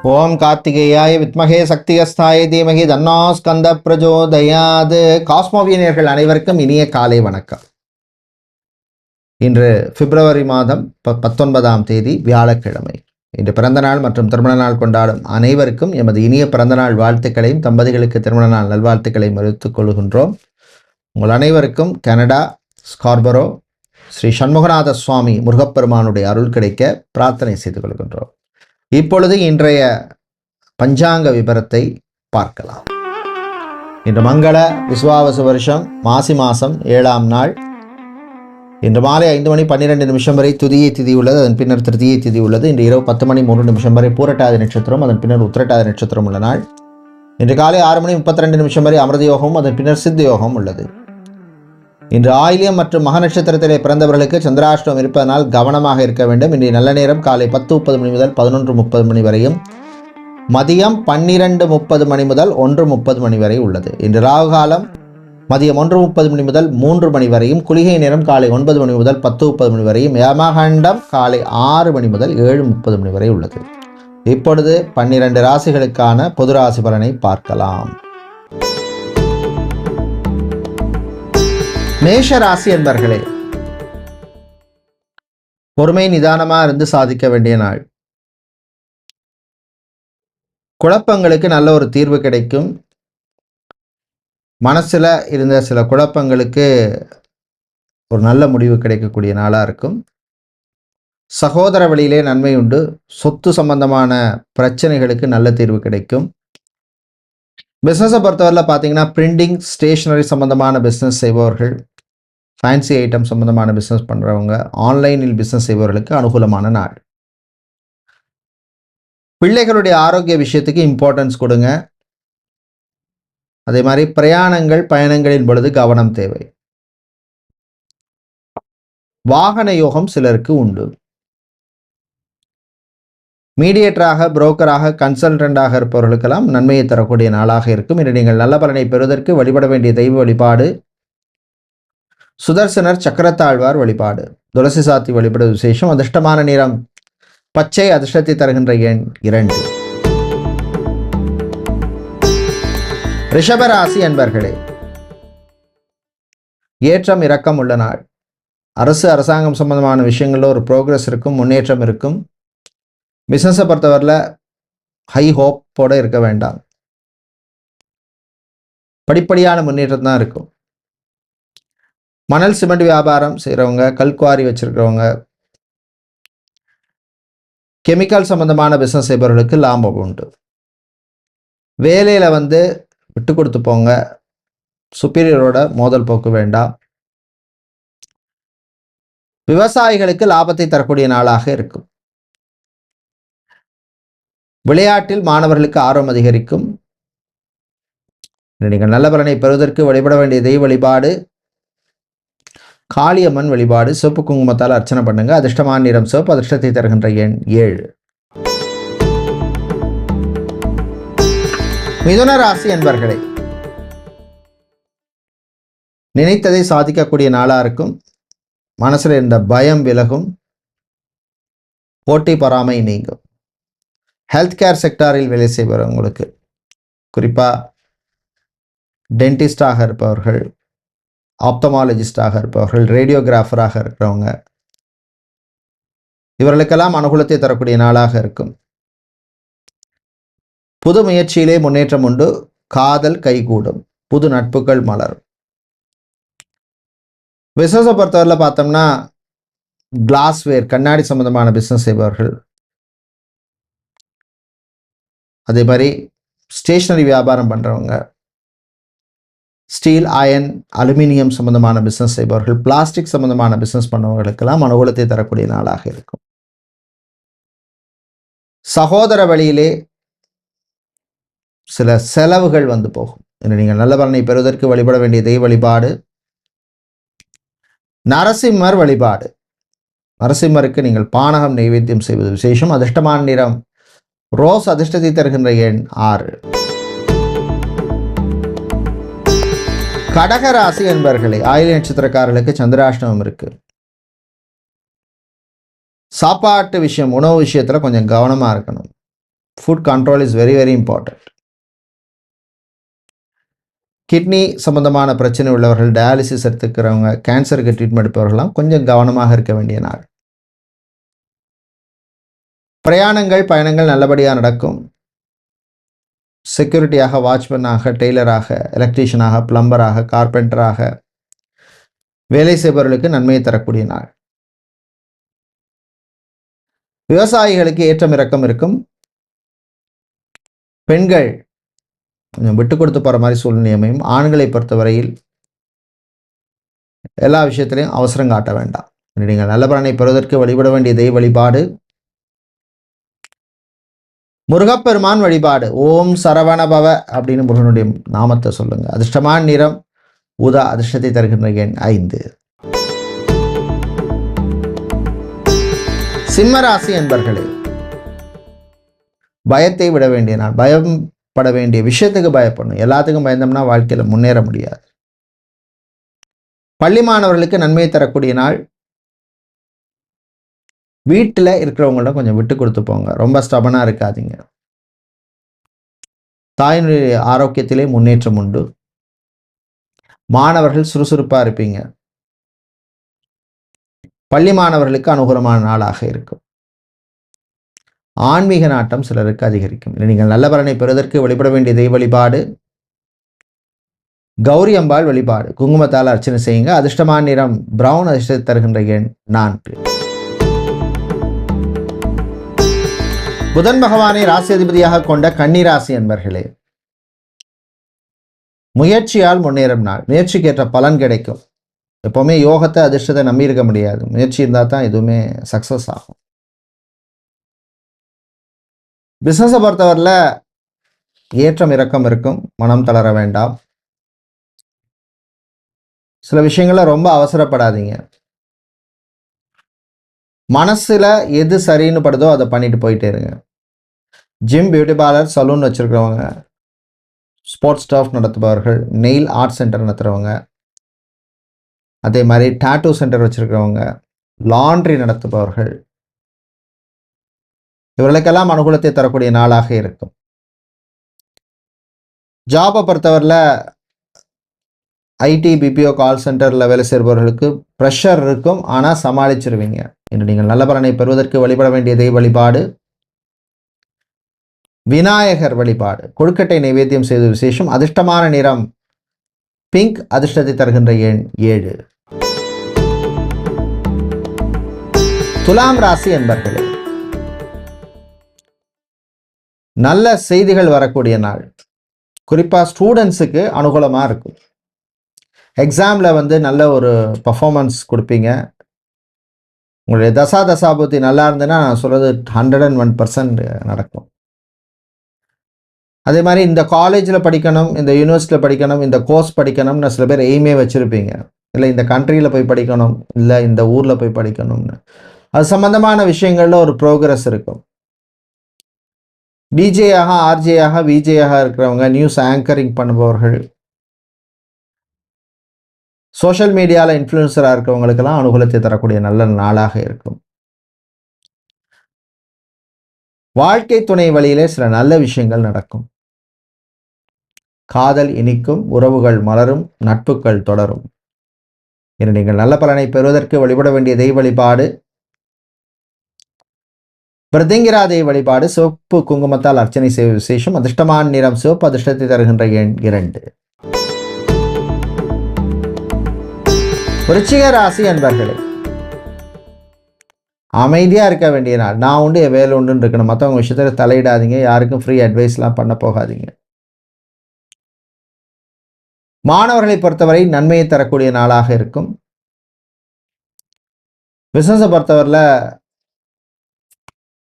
ஓம் கார்த்திகேயாய வித்மகே சக்திகஸ்தாய தீமகி தன்னோ ஸ்கந்த பிரஜோதயாது. காஸ்மோவியனியர்கள் அனைவருக்கும் இனிய காலை வணக்கம். இன்று பிப்ரவரி மாதம் 19ஆம் தேதி வியாழக்கிழமை. இன்று பிறந்தநாள் மற்றும் திருமண நாள் கொண்டாடும் அனைவருக்கும் எமது இனிய பிறந்தநாள் வாழ்த்துக்களையும் தம்பதிகளுக்கு திருமண நாள் நல்வாழ்த்துக்களையும் அறிவித்துக் கொள்கின்றோம். உங்கள் அனைவருக்கும் கனடா ஸ்கார்பரோ ஸ்ரீ சண்முகநாத சுவாமி முருகப்பெருமானுடைய அருள் கிடைக்க பிரார்த்தனை செய்து கொள்கின்றோம். இப்பொழுது இன்றைய பஞ்சாங்க விபரத்தை பார்க்கலாம். இன்று மங்கள விசுவாவசு வருஷம் மாசி மாதம் 7ஆம் நாள். இன்று மாலை 5:12 வரை துதியை திதி உள்ளது. அதன் பின்னர் திருதியை திதி உள்ளது. இன்று இரவு 10:03 வரை பூரட்டாதி நட்சத்திரம், அதன் பின்னர் உத்திரட்டாதி நட்சத்திரம் உள்ள நாள். இன்று காலை 6:32 வரை அமிர்த யோகமும் அதன் பின்னர் சித்த யோகம் உள்ளது. இன்று ஆயில்யம் மற்றும் மக நட்சத்திரத்திலே பிறந்தவர்களுக்கு சந்திராஷ்டமம் இருப்பதனால் கவனமாக இருக்க வேண்டும். இன்றைய நல்ல நேரம் காலை 10:30 முதல் 11:30 வரையும், மதியம் 12:30 முதல் 1:30 வரை உள்ளது. இன்று ராகு காலம் மதியம் 1:30 முதல் 3 வரையும், குளிகை நேரம் காலை 9 முதல் 10:30 வரையும், யமகண்டம் காலை 6 முதல் 7:30 வரை உள்ளது. இப்பொழுது 12 ராசிகளுக்கான பொது ராசி பலனை பார்க்கலாம். மேஷ ராசி என்பர்களே, பொறுமை நிதானமாக இருந்து சாதிக்க வேண்டிய நாள். குழப்பங்களுக்கு நல்ல ஒரு தீர்வு கிடைக்கும். மனசில் இருந்த சில குழப்பங்களுக்கு ஒரு நல்ல முடிவு கிடைக்கக்கூடிய நாளாக இருக்கும். சகோதர வழியிலே நன்மை உண்டு. சொத்து சம்பந்தமான பிரச்சனைகளுக்கு நல்ல தீர்வு கிடைக்கும். பிஸ்னஸை பொறுத்தவரையில் பார்த்தீங்கன்னா, பிரிண்டிங் ஸ்டேஷனரி சம்பந்தமான பிஸ்னஸ் செய்பவர்கள், ஃபேன்சி ஐட்டம் சம்பந்தமான பிஸ்னஸ் பண்ணுறவங்க, ஆன்லைனில் பிஸ்னஸ் செய்பவர்களுக்கு அனுகூலமான நாள். பிள்ளைகளுடைய ஆரோக்கிய விஷயத்துக்கு இம்பார்ட்டன்ஸ் கொடுங்க. அதே மாதிரி பிரயாணங்கள் பயணங்களின் பொழுது கவனம் தேவை. வாகன யோகம் சிலருக்கு உண்டு. மீடியேட்டராக, புரோக்கராக, கன்சல்டண்டாக இருப்பவர்களுக்கெல்லாம் நன்மையை தரக்கூடிய நாளாக இருக்கும். இன்று நீங்கள் நல்ல பலனை பெறுவதற்கு வழிபட வேண்டிய தெய்வ வழிபாடு சுதர்சனர் சக்கரத்தாழ்வார் வழிபாடு. துளசி சாத்தி வழிபடுவது விசேஷம். அதிர்ஷ்டமான நிறம் பச்சை. அதிர்ஷ்டத்தை தருகின்ற எண் 2. ரிஷபராசி என்பர்களே, ஏற்றம் இறக்கம் உள்ள நாள். அரசாங்கம் சம்பந்தமான விஷயங்களில் ஒரு ப்ரோக்ரஸ் இருக்கும், முன்னேற்றம் இருக்கும். பிஸ்னஸை பொறுத்தவரையில் ஹை ஹோப்போடு இருக்க வேண்டாம். படிப்படியான முன்னேற்றம் தான் இருக்கும். மணல் சிமெண்ட் வியாபாரம் செய்கிறவங்க, கல்குவாரி வச்சிருக்கிறவங்க, கெமிக்கல் சம்பந்தமான பிஸ்னஸ் செய்பவர்களுக்கு லாபம் உண்டு. வேலையில் விட்டு கொடுத்து போங்க. சுப்பீரியரோட மோதல் போக்கு வேண்டாம். விவசாயிகளுக்கு லாபத்தை தரக்கூடிய நாளாக இருக்கும். விளையாட்டில் மாணவர்களுக்கு ஆர்வம் அதிகரிக்கும். நீங்கள் நல்ல பலனை பெறுவதற்கு வழிபட வேண்டிய தெய்வ வழிபாடு காளியம்மன் வழிபாடு. சிவப்பு குங்குமத்தால் அர்ச்சனை பண்ணுங்க. அதிர்ஷ்டமான நிறம் சிவப்பு. அதிர்ஷ்டத்தை தருகின்ற எண் 7. மிதுன ராசி என்பர்களே, நினைத்ததை சாதிக்கக்கூடிய நாளாக இருக்கும். மனசில் இருந்த பயம் விலகும். போட்டி பொறாமை நீங்கும். ஹெல்த் கேர் செக்டாரில் வேலை செய்பவர்களுக்கு, குறிப்பாக டென்டிஸ்டாக இருப்பவர்கள், ஆப்தமாலஜிஸ்டாக இருப்பவர்கள், ரேடியோகிராஃபராக இருக்கிறவங்க, இவர்களுக்கெல்லாம் அனுகூலத்தை தரக்கூடிய நாளாக இருக்கும். புது முயற்சியிலே முன்னேற்றம் உண்டு. காதல் கைகூடும். புது நட்புகள் மலரும். பிஸ்னஸை பொறுத்தவரையில் பார்த்தோம்னா, கிளாஸ்வேர் கண்ணாடி சம்பந்தமான பிஸ்னஸ் செய்பவர்கள், அதே மாதிரி ஸ்டேஷனரி வியாபாரம் பண்ணுறவங்க, ஸ்டீல், அயன், அலுமினியம் சம்பந்தமான பிஸ்னஸ் செய்பவர்கள், பிளாஸ்டிக் சம்பந்தமான பிஸ்னஸ் பண்ணவர்களுக்கெல்லாம் அனுகூலத்தை தரக்கூடிய நாளாக இருக்கும். சகோதர வழியிலே சில செலவுகள் போகும். நீங்கள் நல்ல பலனை பெறுவதற்கு வழிபட வேண்டிய தெய்வ வழிபாடு நரசிம்மர் வழிபாடு. நரசிம்மருக்கு நீங்கள் பானகம் நைவேத்தியம் செய்வது விசேஷம். அதிர்ஷ்டமான நிறம் ரோஸ். அதிர்ஷ்டத்தை தருகின்ற எண் 6. கடகராசி என்பர்களே, ஆயில்ய நட்சத்திரக்காரர்களுக்கு சந்திராஷ்டமம் இருக்கு. சாப்பாட்டு விஷயம், உணவு விஷயத்தில் கொஞ்சம் கவனமாக இருக்கணும். Food control is very very important. Kidney சம்பந்தமான பிரச்சனை உள்ளவர்கள், டயாலிசிஸ் எடுத்துக்கிறவங்க, கேன்சருக்கு ட்ரீட்மெண்ட் எடுப்பவர்கள்லாம் கொஞ்சம் கவனமாக இருக்க வேண்டிய நாள். பயணங்கள் நல்லபடியாக நடக்கும். செக்யூரிட்டியாக, வாட்ச்மேனாக, டெய்லராக, எலக்ட்ரீஷியனாக, பிளம்பராக, கார்பெண்டராக வேலை செய்பவர்களுக்கு நன்மையை தரக்கூடிய நாள். விவசாயிகளுக்கு ஏற்றம் இறக்கம் இருக்கும். பெண்கள் கொஞ்சம் விட்டு கொடுத்து போகிற மாதிரி சூழ்நிலை அமையும். ஆண்களை பொறுத்தவரையில் எல்லா விஷயத்திலையும் அவசரம் காட்ட வேண்டாம். நீங்கள் நல்ல பலனை பெறுவதற்கு வழிபட வேண்டிய தெய்வ வழிபாடு முருகப்பெருமான் வழிபாடு. ஓம் சரவணபவ அப்படின்னு முருகனுடைய நாமத்தை சொல்லுங்க. அதிர்ஷ்டமான நிறம் ஊதா. அதிர்ஷ்டத்தை தருகின்ற எண் 5. சிம்மராசி என்பர்களே, பயத்தை விட வேண்டிய நாள். பயப்பட வேண்டிய விஷயத்துக்கு பயப்படணும். எல்லாத்துக்கும் பயந்தோம்னா வாழ்க்கையில் முன்னேற முடியாது. பள்ளி மாணவர்களுக்கு நன்மையை தரக்கூடிய நாள். வீட்டில் இருக்கிறவங்கள்ட்ட கொஞ்சம் விட்டு கொடுத்து போங்க. ரொம்ப ஸ்டபனாக இருக்காதீங்க. தாயினுடைய ஆரோக்கியத்திலே முன்னேற்றம் உண்டு. மாணவர்கள் சுறுசுறுப்பாக இருப்பீங்க. பள்ளி மாணவர்களுக்கு அனுகூலமான நாளாக இருக்கும். ஆன்மீக நாட்டம் சிலருக்கு அதிகரிக்கும். நீங்கள் நல்ல பலனை பெறுவதற்கு வழிபட வேண்டிய தெய்வ வழிபாடு கௌரி அம்பாள் வழிபாடு. குங்குமத்தால் அர்ச்சனை செய்யுங்க. அதிர்ஷ்டமான நிறம் பிரவுன். அதிர்ஷ்டத்தை தருகின்ற எண் 4. புதன் பகவானை ராசி அதிபதியாக கொண்ட கன்னி ராசி என்பர்களே, முயற்சியால் முன்னேறும் நாள். முயற்சிக்கேற்ற பலன் கிடைக்கும். எப்பவுமே யோகத்தை அதிர்ஷ்டத்தை நம்பி இருக்க முடியாது. முயற்சி இருந்தால் தான் எதுவுமே சக்சஸ் ஆகும். பிசினஸை பொறுத்தவரையில் ஏற்றம் இறக்கம் இருக்கும். மனம் தளர வேண்டாம். சில விஷயங்கள ரொம்ப அவசரப்படாதீங்க. மனசுல எது சரின்னு படுதோ அதை பண்ணிட்டு போயிட்டே இருங்க. ஜிம், பியூட்டி பார்லர், சலூன் வச்சிருக்கிறவங்க, ஸ்போர்ட்ஸ் ஸ்டாஃப் நடத்துபவர்கள், நெயில் ஆர்ட் சென்டர் நடத்துகிறவங்க, அதே மாதிரி டாட்டூ சென்டர் வச்சிருக்கிறவங்க, லாண்ட்ரி நடத்துபவர்கள், இவர்களுக்கெல்லாம் அனுகூலத்தை தரக்கூடிய நாளாக இருக்கும். ஜாபை பொறுத்தவரையில் ஐடி, பிபிஓ, கால் சென்டரில் வேலை செய்பவர்களுக்கு ப்ரெஷர் இருக்கும். ஆனால் சமாளிச்சிருவீங்க. இன்று நீங்கள் நல்ல பலனை பெறுவதற்கு வழிபட வேண்டிய தெய்வ வழிபாடு விநாயகர் வழிபாடு. கொழுக்கட்டை நைவேத்தியம் செய்த விசேஷம். அதிர்ஷ்டமான நிறம் பிங்க். அதிர்ஷ்டத்தை தருகின்ற எண் 7. துலாம் ராசி என்பர்களே, நல்ல செய்திகள் வரக்கூடிய நாள். குறிப்பாக ஸ்டூடெண்ட்ஸுக்கு அனுகூலமாக இருக்கும். எக்ஸாமில் நல்ல ஒரு பர்ஃபார்மன்ஸ் கொடுப்பீங்க. உங்களுடைய தசாபுத்தி நல்லா இருந்ததுன்னா நான் சொல்கிறது 101% நடக்கும். அதே மாதிரி இந்த காலேஜில் படிக்கணும், இந்த யூனிவர்சிட்டியில் படிக்கணும், இந்த கோர்ஸ் படிக்கணும்னு சில பேர் எய்மே வச்சுருப்பீங்க. இல்லை இந்த கண்ட்ரியில் போய் படிக்கணும், இல்லை இந்த ஊரில் போய் படிக்கணும்னு. அது சம்பந்தமான விஷயங்களில் ஒரு ப்ரோக்ரஸ் இருக்கும். டிஜேயாக, ஆர்ஜேயாக, விஜேயாக இருக்கிறவங்க, நியூஸ் ஆங்கரிங் பண்ணுபவர்கள், சோஷியல் மீடியாவில் இன்ஃப்ளூயன்சராக இருக்கிறவங்களுக்கெல்லாம் அனுகூலத்தை தரக்கூடிய நல்ல நாளாக இருக்கும். வாழ்க்கை துணை வழியிலே சில நல்ல விஷயங்கள் நடக்கும். காதல் இனிக்கும், உறவுகள் மலரும், நட்புகள் தொடரும். என நீங்கள் நல்ல பலனை பெறுவதற்கு வழிபட வேண்டிய தெய்வ வழிபாடு பிரதிங்கிரா தெய்வ வழிபாடு. சிவப்பு குங்குமத்தால் அர்ச்சனை செய்ய விசேஷம். அதிர்ஷ்டமான நிறம் சிவப்பு. அதிர்ஷ்டத்தை தருகின்ற எண் 2. விருச்சிக ராசி அன்பர்களே, அமைதியாக இருக்க வேண்டிய நாள். நான் உண்டு என் வேலை உண்டுன்னு இருக்கணும். மற்றவங்க விஷயத்தில் தலையிடாதீங்க. யாருக்கும் ஃப்ரீ அட்வைஸ்லாம் பண்ண போகாதீங்க. மாணவர்களை பொறுத்தவரை நன்மையை தரக்கூடிய நாளாக இருக்கும். பிஸ்னஸை பொறுத்தவரையில்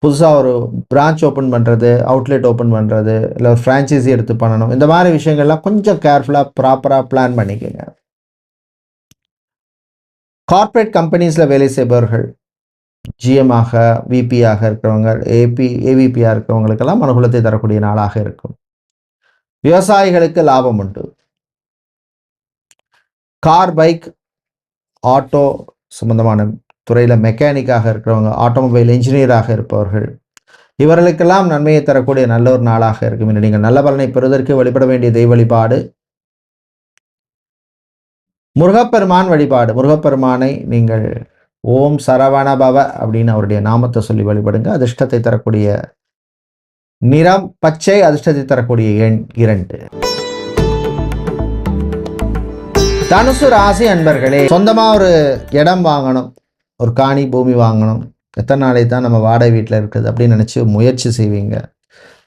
புதுசாக ஒரு பிரான்ச் ஓப்பன் பண்ணுறது, அவுட்லெட் ஓப்பன் பண்ணுறது, இல்லை ஒரு ஃப்ரான்ச்சைஸி எடுத்து பண்ணணும். இந்த மாதிரி விஷயங்கள்லாம் கொஞ்சம் கேர்ஃபுல்லாக ப்ராப்பராக பிளான் பண்ணிக்கோங்க. கார்ப்பரேட் கம்பெனிஸில் வேலை செய்பவர்கள், ஜிஎம்மாக, விபியாக இருக்கிறவங்க, ஏவிபியாக இருக்கிறவங்களுக்கெல்லாம் அனுகூலத்தை தரக்கூடிய நாளாக இருக்கும். விவசாயிகளுக்கு லாபம் உண்டு. கார், பைக், ஆட்டோ சம்பந்தமான துறையில் மெக்கானிக்காக இருக்கிறவங்க, ஆட்டோமொபைல் இன்ஜினியராக இருப்பவர்கள், இவர்களுக்கெல்லாம் நன்மையை தரக்கூடிய நல்ல ஒரு நாளாக இருக்கும். இன்று நீங்கள் நல்ல பலனை பெறுவதற்கு வழிபட வேண்டிய தெய்வ வழிபாடு முருகப்பெருமான் வழிபாடு. முருகப்பெருமானை நீங்கள் ஓம் சரவணபவ அப்படின்னு அவருடைய நாமத்தை சொல்லி வழிபடுங்க. அதிர்ஷ்டத்தை தரக்கூடிய நிறம் பச்சை, அதிர்ஷ்டத்தை தரக்கூடிய எண் 2. தனுசு ராசி அன்பர்களே, சொந்தமா ஒரு இடம் வாங்கணும், ஒரு காணி பூமி வாங்கணும், எத்தனை நாளை தான் நம்ம வாடகை வீட்டில் இருக்குது அப்படின்னு நினச்சி முயற்சி செய்வீங்க.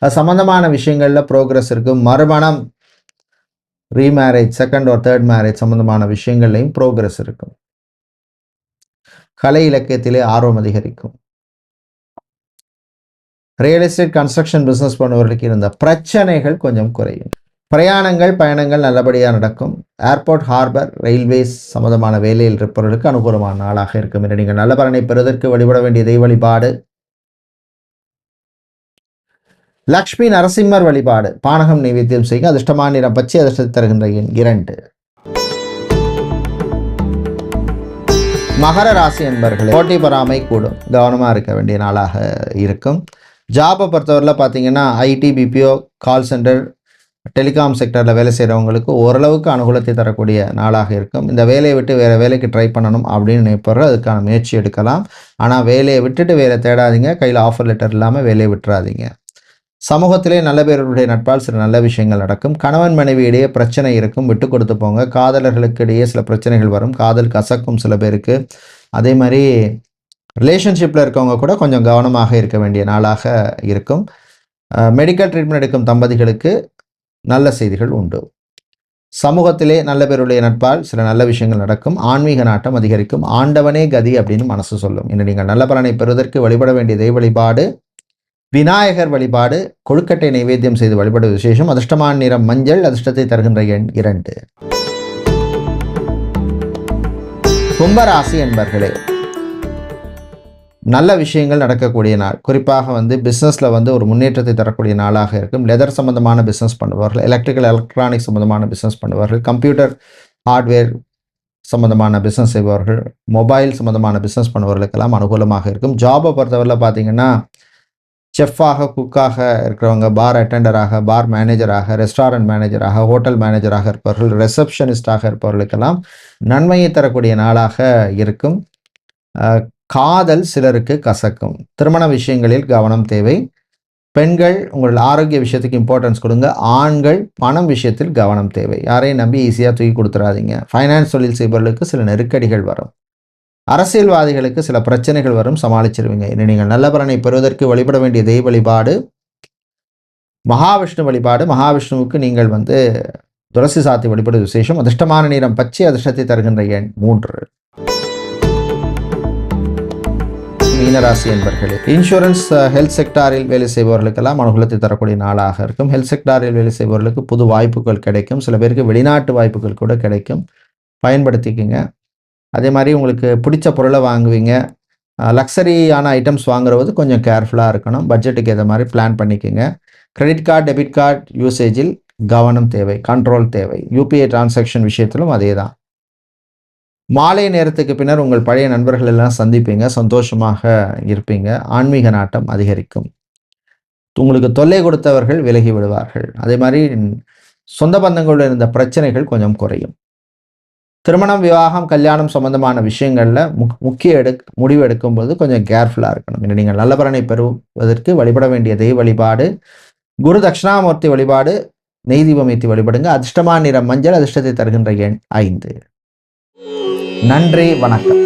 அது சம்மந்தமான விஷயங்களில் ப்ரோக்ரஸ் இருக்கும். மறுமணம், ரீமேரேஜ், செகண்ட் ஒரு தேர்ட் மேரேஜ் சம்மந்தமான விஷயங்கள்லையும் ப்ரோக்ரஸ் இருக்கும். கலை இலக்கியத்திலே ஆர்வம் அதிகரிக்கும். ரியல் எஸ்டேட், கன்ஸ்ட்ரக்ஷன் பிஸ்னஸ் பண்ணுவவர்களுக்கு இருந்த பிரச்சனைகள் கொஞ்சம் குறையும். பிரயாணங்கள், பயணங்கள் நல்லபடியாக நடக்கும். ஏர்போர்ட், ஹார்பர், ரயில்வேஸ் சம்பந்தமான வேலையில் இருப்பவர்களுக்கு அனுகூலமான நாளாக இருக்கும். என்று நீங்கள் நல்ல பலனை பெறுவதற்கு வழிபட வேண்டிய தெய்வ வழிபாடு லக்ஷ்மி நரசிம்மர் வழிபாடு. பானகம் நைவேத்தியம் செய்ய. அதிர்ஷ்டமான நிறம் பச்சை, அதிர்ஷ்டத்தை தருகின்ற எண் 2. மகர ராசி என்பர்களே, போட்டி பொறாமை கூடும், கவனமாக இருக்க வேண்டிய நாளாக இருக்கும். ஜாபை பொறுத்தவரையில் பார்த்தீங்கன்னா ID, BPO, call centre, telecom செக்டரில் வேலை செய்கிறவங்களுக்கு ஓரளவுக்கு அனுகூலத்தை தரக்கூடிய நாளாக இருக்கும். இந்த வேலையை விட்டு வேறு வேலைக்கு ட்ரை பண்ணணும் அப்படின்னு நினைப்பவர்கள் அதுக்கான முயற்சி எடுக்கலாம். ஆனால் வேலையை விட்டுட்டு வேலை தேடாதீங்க. கையில் ஆஃபர் லெட்டர் இல்லாமல் வேலையை விட்டுறாதீங்க. சமூகத்திலே நல்ல பேருடைய நட்பால் சில நல்ல விஷயங்கள் நடக்கும். கணவன் மனைவி இடையே பிரச்சனை இருக்கும், விட்டு கொடுத்து போங்க. காதலர்களுக்கு இடையே சில பிரச்சனைகள் வரும், காதல் கசக்கும் சில பேருக்கு. அதே மாதிரி ரிலேஷன்ஷிப்பில் இருக்கவங்க கூட கொஞ்சம் கவனமாக இருக்க வேண்டிய நாளாக இருக்கும். மெடிக்கல் ட்ரீட்மெண்ட் எடுக்கும் தம்பதிகளுக்கு நல்ல செய்திகள் உண்டு. சமூகத்திலே நல்ல பேருடைய நட்பால் சில நல்ல விஷயங்கள் நடக்கும். ஆன்மீக நாட்டம் அதிகரிக்கும். ஆண்டவனே கதி அப்படின்னு மனசு சொல்லும். இன்று நீங்கள் நல்ல பலனை பெறுவதற்கு வழிபட வேண்டிய தெய்வ வழிபாடு விநாயகர் வழிபாடு. கொழுக்கட்டை நைவேத்தியம் செய்து வழிபடு விசேஷம். அதிர்ஷ்டமான நிறம் மஞ்சள், அதிர்ஷ்டத்தை தருகின்ற எண் 2. கும்பராசி என்பர்களே, நல்ல விஷயங்கள் நடக்கக்கூடிய நாள். குறிப்பாக பிஸ்னஸில் ஒரு முன்னேற்றத்தை தரக்கூடிய நாளாக இருக்கும். லெதர் சம்பந்தமான பிஸ்னஸ் பண்ணுவார்கள், எலக்ட்ரிக்கல் எலக்ட்ரானிக்ஸ் சம்பந்தமான பிஸ்னஸ் பண்ணுவார்கள், கம்ப்யூட்டர் ஹார்ட்வேர் சம்பந்தமான பிஸ்னஸ் செய்பவர்கள், மொபைல் சம்பந்தமான பிஸ்னஸ் பண்ணுவவர்களுக்கெல்லாம் அனுகூலமாக இருக்கும். ஜாபை பொறுத்தவரையில் பார்த்தீங்கன்னா செஃப்பாக, குக்காக இருக்கிறவங்க, பார் அட்டெண்டராக, பார் மேனேஜராக, ரெஸ்டாரண்ட் மேனேஜராக, ஹோட்டல் மேனேஜராக இருப்பவர்கள், ரிசப்ஷனிஸ்டாக இருப்பவர்களுக்கெல்லாம் நன்மையை தரக்கூடிய நாளாக இருக்கும். காதல் சிலருக்கு கசக்கும். திருமண விஷயங்களில் கவனம் தேவை. பெண்கள் உங்கள் ஆரோக்கிய விஷயத்துக்கு இம்பார்ட்டன்ஸ் கொடுங்க. ஆண்கள் பணம் விஷயத்தில் கவனம் தேவை. யாரையும் நம்பி ஈஸியாக தூக்கி கொடுத்துடாதீங்க. ஃபைனான்ஸ் தொழில் செய்பவர்களுக்கு சில நெருக்கடிகள் வரும். அரசியல்வாதிகளுக்கு சில பிரச்சனைகள் வரும், சமாளிச்சிருவீங்க. இனி நீங்கள் நல்ல பலனை பெறுவதற்கு வழிபட வேண்டிய தெய்வ வழிபாடு மகாவிஷ்ணு வழிபாடு. மகாவிஷ்ணுவுக்கு நீங்கள் துளசி சாத்தி வழிபடுவது விசேஷம். அதிர்ஷ்டமான நிறம் பச்சை, அதிர்ஷ்டத்தை தருகின்ற எண் 3. மீனராசி என்பர்களே, இன்சூரன்ஸ், ஹெல்த் செக்டாரில் வேலை செய்பவர்களுக்கெல்லாம் அனுகூலத்தை தரக்கூடிய நாளாக இருக்கும். ஹெல்த் செக்டாரில் வேலை செய்பவர்களுக்கு புது வாய்ப்புகள் கிடைக்கும். சில பேருக்கு வெளிநாட்டு வாய்ப்புகள் கூட கிடைக்கும், பயன்படுத்திக்கங்க. அதே மாதிரி உங்களுக்கு பிடிச்ச பொருளை வாங்குவீங்க. லக்ஸரியான ஐட்டம்ஸ் வாங்குறது கொஞ்சம் கேர்ஃபுல்லாக இருக்கணும். பட்ஜெட்டுக்கு ஏற்ற மாதிரி பிளான் பண்ணிக்கோங்க. கிரெடிட் கார்டு, டெபிட் கார்டு யூசேஜில் கவனம் தேவை, கண்ட்ரோல் தேவை. யூபிஐ டிரான்சாக்ஷன் விஷயத்திலும் அதே தான். மாலை நேரத்துக்கு பின்னர் உங்கள் பழைய நண்பர்கள் எல்லாம் சந்திப்பீங்க, சந்தோஷமாக இருப்பீங்க. ஆன்மீக நாட்டம் அதிகரிக்கும். உங்களுக்கு தொல்லை கொடுத்தவர்கள் விலகி விடுவார்கள். அதே மாதிரி சொந்த பந்தங்களுடன் இருந்த பிரச்சனைகள் கொஞ்சம் குறையும். திருமணம், விவாகம், கல்யாணம் சம்பந்தமான விஷயங்களில் முக்கிய முடிவு எடுக்கும்போது கொஞ்சம் கேர்ஃபுல்லாக இருக்கணும். இன்று நீங்கள் நல்ல பலனை பெறுவதற்கு வழிபட வேண்டிய தெய்வ வழிபாடு குரு தட்சிணாமூர்த்தி வழிபாடு. நெய் தீபம் ஏற்றி வழிபடுங்க. அதிர்ஷ்டமான நிறம் மஞ்சள், அதிர்ஷ்டத்தை தருகின்ற எண் 5. நன்றி, வணக்கம்.